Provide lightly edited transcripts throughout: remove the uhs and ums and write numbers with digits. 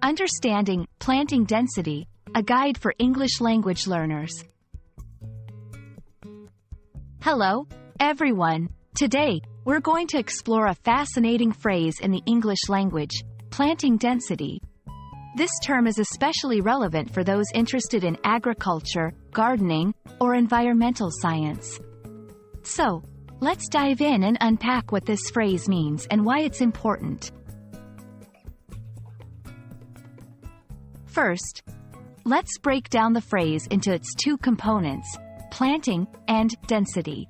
Understanding Planting Density, a guide for English language learners. Hello, everyone. Today, we're going to explore a fascinating phrase in the English language, planting density. This term is especially relevant for those interested in agriculture, gardening, or environmental science. So, let's dive in and unpack what this phrase means and why it's important. First, let's break down the phrase into its two components, planting and density.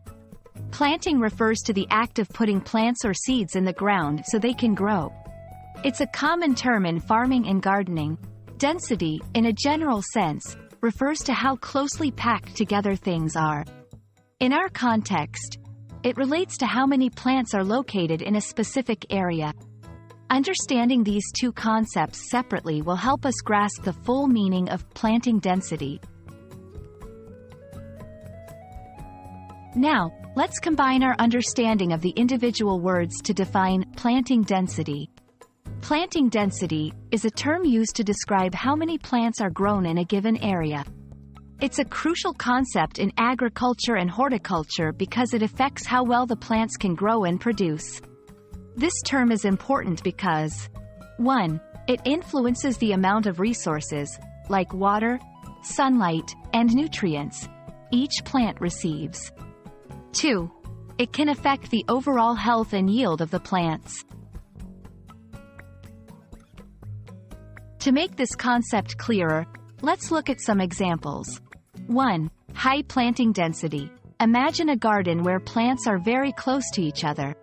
Planting refers to the act of putting plants or seeds in the ground so they can grow. It's a common term in farming and gardening. Density, in a general sense, refers to how closely packed together things are. In our context, it relates to how many plants are located in a specific area. Understanding these two concepts separately will help us grasp the full meaning of planting density. Now, let's combine our understanding of the individual words to define planting density. Planting density is a term used to describe how many plants are grown in a given area. It's a crucial concept in agriculture and horticulture because it affects how well the plants can grow and produce. This term is important because 1. It influences the amount of resources, like water, sunlight, and nutrients, each plant receives. 2. It can affect the overall health and yield of the plants. To make this concept clearer, let's look at some examples. 1. High planting density. Imagine a garden where plants are very close to each other.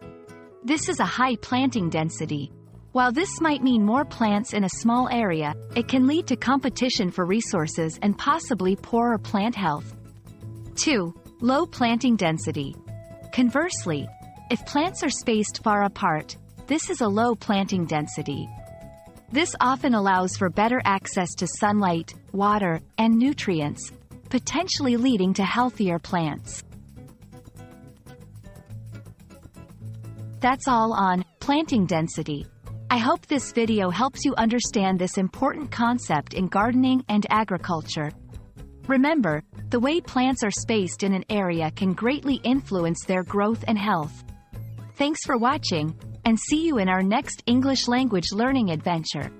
This is a high planting density. While this might mean more plants in a small area, it can lead to competition for resources and possibly poorer plant health. 2. Low planting density. Conversely, if plants are spaced far apart, this is a low planting density. This often allows for better access to sunlight, water, and nutrients, potentially leading to healthier plants. That's all on planting density. I hope this video helps you understand this important concept in gardening and agriculture. Remember, the way plants are spaced in an area can greatly influence their growth and health. Thanks for watching, and see you in our next English language learning adventure.